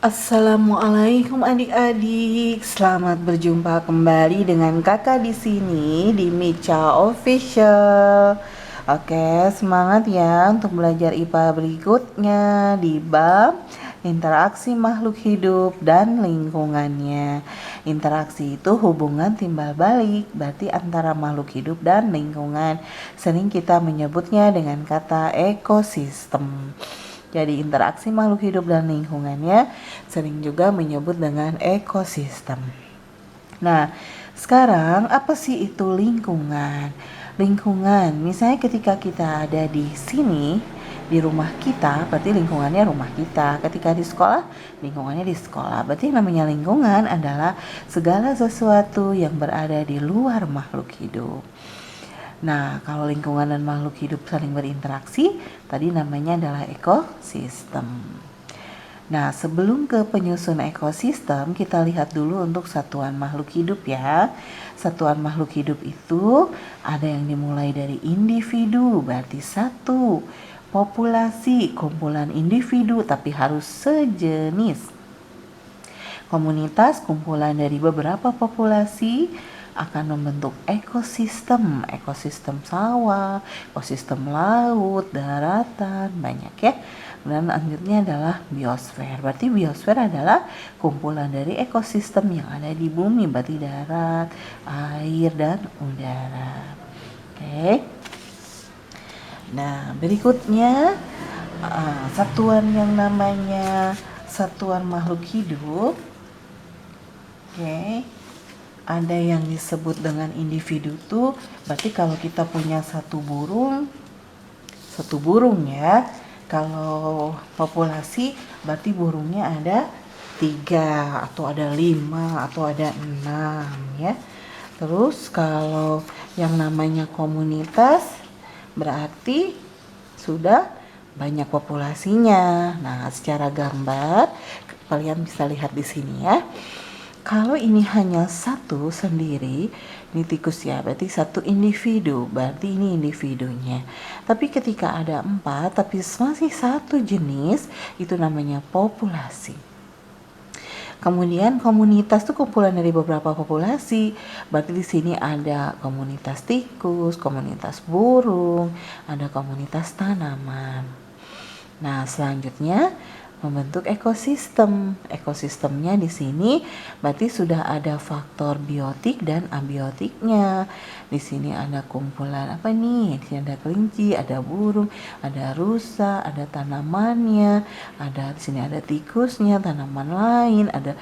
Assalamualaikum adik-adik, selamat berjumpa kembali dengan kakak di sini di Mica Official. Oke, semangat ya untuk belajar IPA berikutnya di bab interaksi makhluk hidup dan lingkungannya. Interaksi itu hubungan timbal balik, berarti antara makhluk hidup dan lingkungan. Sering kita menyebutnya dengan kata ekosistem. Jadi interaksi makhluk hidup dan lingkungannya sering juga menyebut dengan ekosistem. Nah, sekarang apa sih itu lingkungan? Lingkungan, misalnya ketika kita ada di sini, di rumah kita, berarti lingkungannya rumah kita. Ketika di sekolah, lingkungannya di sekolah. Berarti yang namanya lingkungan adalah segala sesuatu yang berada di luar makhluk hidup. Nah, kalau lingkungan dan makhluk hidup saling berinteraksi, tadi namanya adalah ekosistem. Nah, sebelum ke penyusun ekosistem, kita lihat dulu untuk satuan makhluk hidup ya. Satuan makhluk hidup itu ada yang dimulai dari individu, berarti satu. Populasi, kumpulan individu tapi harus sejenis. Komunitas, kumpulan dari beberapa populasi akan membentuk ekosistem, ekosistem sawah, ekosistem laut, daratan, banyak ya. Dan selanjutnya adalah biosfer. Berarti biosfer adalah kumpulan dari ekosistem yang ada di bumi, berarti darat, air, dan udara. Oke. Nah, berikutnya satuan yang namanya satuan makhluk hidup. Oke. Ada yang disebut dengan individu tuh berarti kalau kita punya satu burung ya. Kalau populasi berarti burungnya ada 3 atau ada 5 atau ada 6 ya. Terus kalau yang namanya komunitas berarti sudah banyak populasinya. Nah, secara gambar kalian bisa lihat di sini ya. Kalau ini hanya satu sendiri, ini tikus ya, berarti satu individu, berarti ini individunya. Tapi ketika ada 4, tapi masih satu jenis, itu namanya populasi. Kemudian komunitas itu kumpulan dari beberapa populasi. Berarti di sini ada komunitas tikus, komunitas burung, ada komunitas tanaman. Nah, selanjutnya membentuk ekosistem. Ekosistemnya di sini berarti sudah ada faktor biotik dan abiotiknya. Di sini ada kumpulan apa nih? Di sini ada kelinci, ada burung, ada rusa, ada tanamannya, di sini ada tikusnya, tanaman lain, ada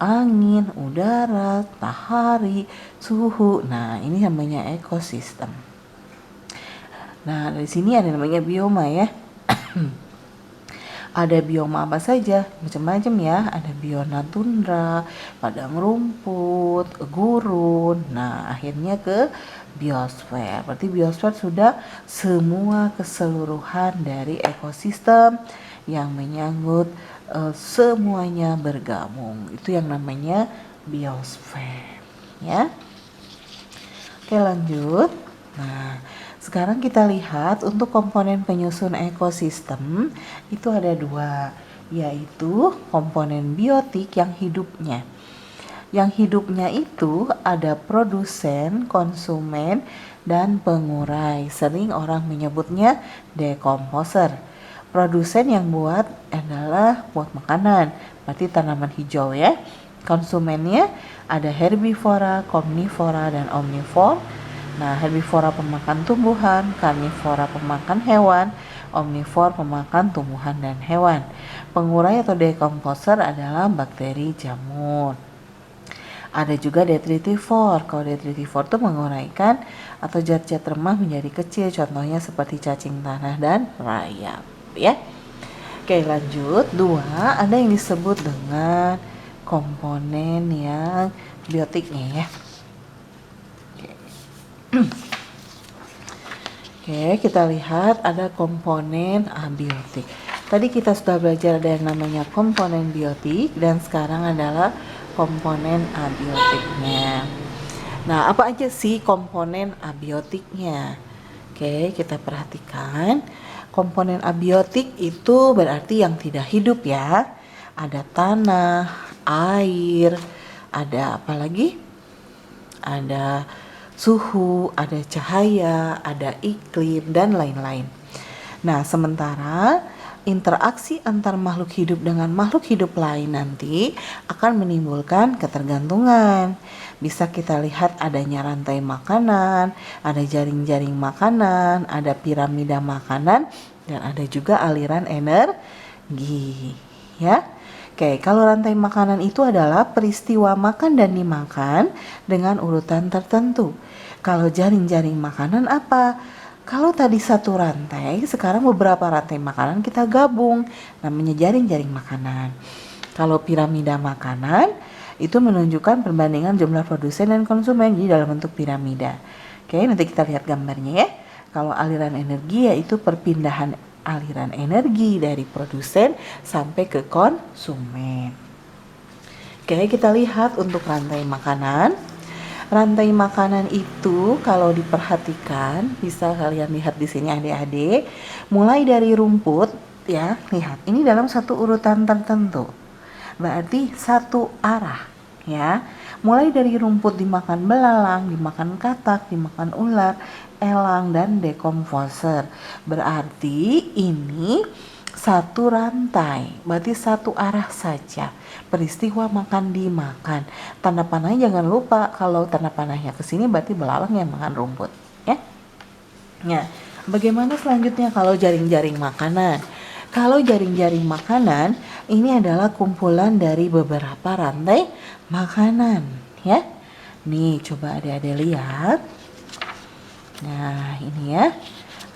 angin, udara, matahari, suhu. Nah, ini namanya ekosistem. Nah, dari sini ada namanya bioma ya. Ada bioma apa saja, macam-macam ya. Ada biota tundra, padang rumput, gurun. Nah, akhirnya ke biosfer. Berarti biosfer sudah semua keseluruhan dari ekosistem yang menyangkut semuanya bergabung. Itu yang namanya biosfer, ya. Oke, lanjut. Nah, sekarang kita lihat untuk komponen penyusun ekosistem itu ada 2, yaitu komponen biotik yang hidupnya. Yang hidupnya itu ada produsen, konsumen, dan pengurai. Sering orang menyebutnya dekomposer. Produsen yang buat adalah buat makanan, berarti tanaman hijau ya. Konsumennya ada herbivora, karnivora, dan omnivora. Nah, herbivora pemakan tumbuhan, karnivora pemakan hewan, omnivora pemakan tumbuhan dan hewan. Pengurai atau dekomposer adalah bakteri jamur. Ada juga detritivor. Kalau detritivor itu menguraikan atau zat-zat remah menjadi kecil, contohnya seperti cacing tanah dan rayap, ya. Oke, lanjut. 2, ada yang disebut dengan komponen yang biotiknya ya. Oke, kita lihat ada komponen abiotik. Tadi kita sudah belajar ada yang namanya komponen biotik dan sekarang adalah komponen abiotiknya. Nah, apa aja sih komponen abiotiknya? Oke, kita perhatikan. Komponen abiotik itu berarti yang tidak hidup ya. ada tanah, air, ada apa lagi? Ada suhu, ada cahaya, ada iklim, dan lain-lain. Nah, sementara interaksi antar makhluk hidup dengan makhluk hidup lain nanti akan menimbulkan ketergantungan. Bisa kita lihat adanya rantai makanan, ada jaring-jaring makanan, ada piramida makanan, dan ada juga aliran energi. Ya. Oke, kalau rantai makanan itu adalah peristiwa makan dan dimakan dengan urutan tertentu. Kalau jaring-jaring makanan apa? Kalau tadi satu rantai, sekarang beberapa rantai makanan kita gabung, namanya jaring-jaring makanan. Kalau piramida makanan, itu menunjukkan perbandingan jumlah produsen dan konsumen, jadi dalam bentuk piramida. Oke, nanti kita lihat gambarnya ya. Kalau aliran energi yaitu perpindahan aliran energi dari produsen sampai ke konsumen. Oke, kita lihat untuk rantai makanan. Rantai makanan itu kalau diperhatikan, bisa kalian lihat di sini adik-adik, mulai dari rumput ya, lihat ini dalam satu urutan tertentu. Berarti satu arah ya. Mulai dari rumput dimakan belalang, dimakan katak, dimakan ular, elang, dan dekomposer. Berarti ini satu rantai, berarti satu arah saja. Peristiwa makan dimakan. Tanda panahnya jangan lupa, kalau tanda panahnya ke sini berarti belalang yang makan rumput, ya. Nah, bagaimana selanjutnya kalau jaring-jaring makanan? Kalau jaring-jaring makanan ini adalah kumpulan dari beberapa rantai makanan, ya. Nih, coba adik-adik lihat. Nah, ini ya.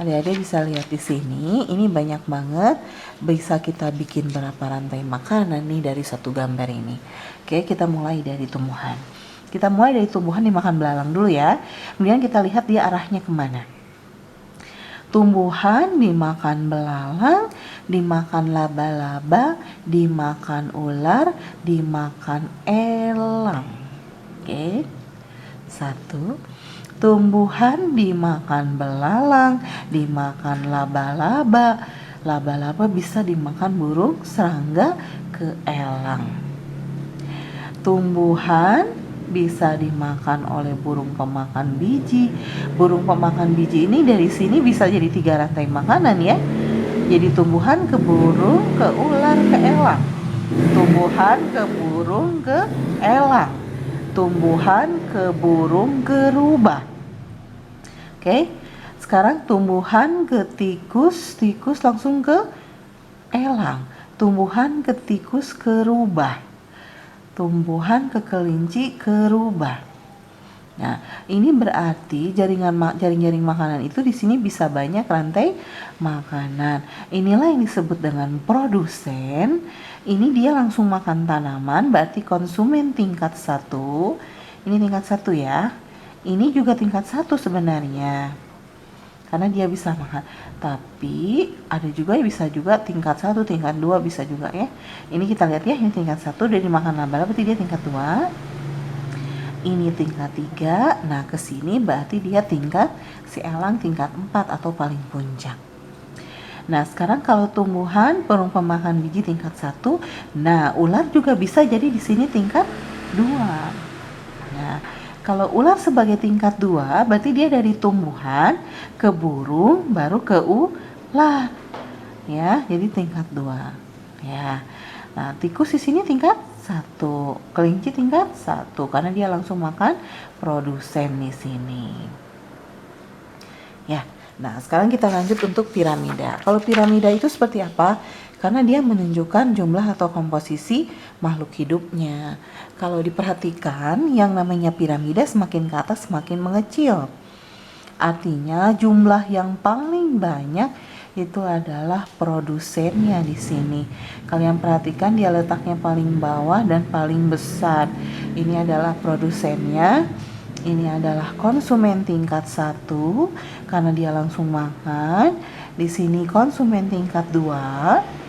Adik-adik bisa lihat di sini, ini banyak banget. Bisa kita bikin berapa rantai makanan nih dari satu gambar ini. Oke, kita mulai dari tumbuhan. Kita mulai dari tumbuhan dimakan belalang dulu ya. Kemudian kita lihat dia arahnya kemana. Tumbuhan dimakan belalang, dimakan laba-laba, dimakan ular, dimakan elang. Oke, satu. Tumbuhan dimakan belalang, dimakan laba-laba. Laba-laba bisa dimakan burung, serangga, ke elang. Tumbuhan bisa dimakan oleh burung pemakan biji. Burung pemakan biji ini dari sini bisa jadi 3 rantai makanan ya. Jadi tumbuhan ke burung, ke ular, ke elang. Tumbuhan ke burung, ke elang. Tumbuhan ke burung, ke rubah. Oke, sekarang tumbuhan ke tikus, tikus langsung ke elang. Tumbuhan ke tikus, ke rubah. Tumbuhan ke kelinci, ke rubah. Nah, ini berarti jaring-jaring makanan itu di sini bisa banyak rantai makanan. Inilah yang disebut dengan produsen. Ini dia langsung makan tanaman, berarti konsumen tingkat 1. Ini tingkat 1 ya. Ini juga tingkat 1 sebenarnya, karena dia bisa makan. Tapi ada juga yang bisa juga tingkat 1, tingkat 2 bisa juga ya. Ini kita lihat ya, ini tingkat 1 dia dimakan laba-laba, berarti dia tingkat 2. Ini tingkat 3. Nah, ke sini berarti dia tingkat si elang tingkat 4 atau paling puncak. Nah, sekarang kalau tumbuhan burung pemakan biji tingkat 1, nah ular juga bisa jadi di sini tingkat 2. Nah, kalau ular sebagai tingkat 2, berarti dia dari tumbuhan ke burung baru ke ular. Ya, jadi tingkat 2. Ya. Nah, tikus di sini tingkat 1, kelinci tingkat 1 karena dia langsung makan produsen di sini. Ya. Nah, sekarang kita lanjut untuk piramida. Kalau piramida itu seperti apa? Karena dia menunjukkan jumlah atau komposisi makhluk hidupnya. Kalau diperhatikan, yang namanya piramida semakin ke atas semakin mengecil. Artinya jumlah yang paling banyak itu adalah produsennya di sini. Kalian perhatikan dia letaknya paling bawah dan paling besar. Ini adalah produsennya. Ini adalah konsumen tingkat 1 karena dia langsung makan. Di sini konsumen tingkat 2.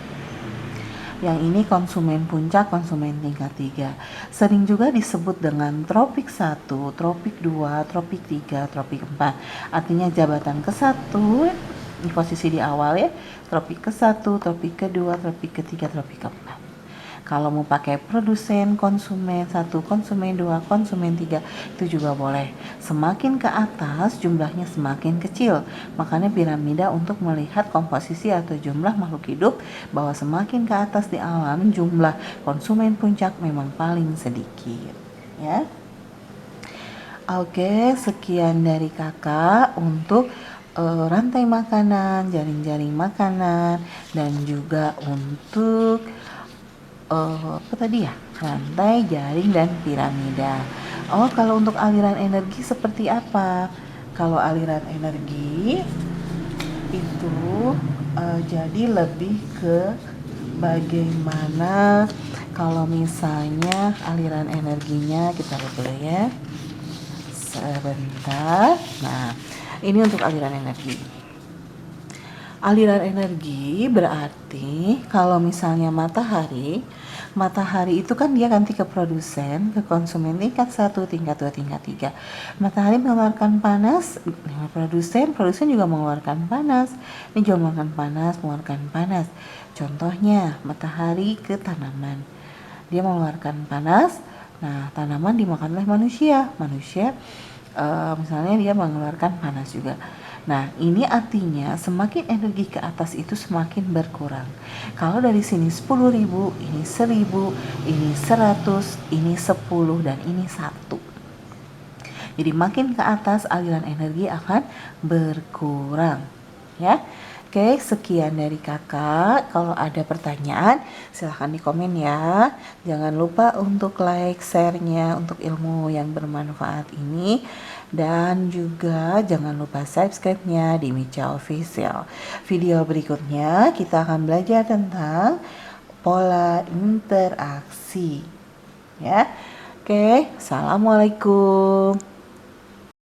Yang ini konsumen puncak, konsumen tingkat 3. Sering juga disebut dengan tropik 1, tropik 2, tropik 3, tropik 4. Artinya jabatan ke-1, ini posisi di awal ya. Tropik ke-1, tropik ke-2, tropik ke-3, tropik ke-4. Kalau mau pakai produsen, konsumen 1, konsumen 2, konsumen 3 itu juga boleh. Semakin ke atas jumlahnya semakin kecil. Makanya piramida untuk melihat komposisi atau jumlah makhluk hidup bahwa semakin ke atas di alam jumlah konsumen puncak memang paling sedikit, ya. Oke, sekian dari kakak untuk rantai makanan, jaring-jaring makanan, dan juga untuk apa tadi ya? Rantai, jaring, dan piramida. Oh, kalau untuk aliran energi seperti apa? Kalau aliran energi itu jadi lebih ke bagaimana kalau misalnya aliran energinya, kita lihat dulu ya. Sebentar. Nah, ini untuk aliran energi. Aliran energi berarti kalau misalnya matahari itu kan dia ganti ke produsen, ke konsumen tingkat 1, tingkat 2, tingkat 3. Matahari mengeluarkan panas, produsen juga mengeluarkan panas. Ini juga mengeluarkan panas. Contohnya matahari ke tanaman. Dia mengeluarkan panas. Nah, tanaman dimakan oleh manusia. Misalnya dia mengeluarkan panas juga. Nah, ini artinya semakin energi ke atas itu semakin berkurang. Kalau dari sini 10.000, ini 1.000, ini 100, ini 10, dan ini 1. Jadi makin ke atas aliran energi akan berkurang, ya. Oke, sekian dari kakak. Kalau ada pertanyaan, silahkan di komen ya. Jangan lupa untuk like, share-nya untuk ilmu yang bermanfaat ini. Dan juga jangan lupa subscribe-nya di Micha Official. Video berikutnya kita akan belajar tentang pola interaksi. Ya, oke, assalamualaikum.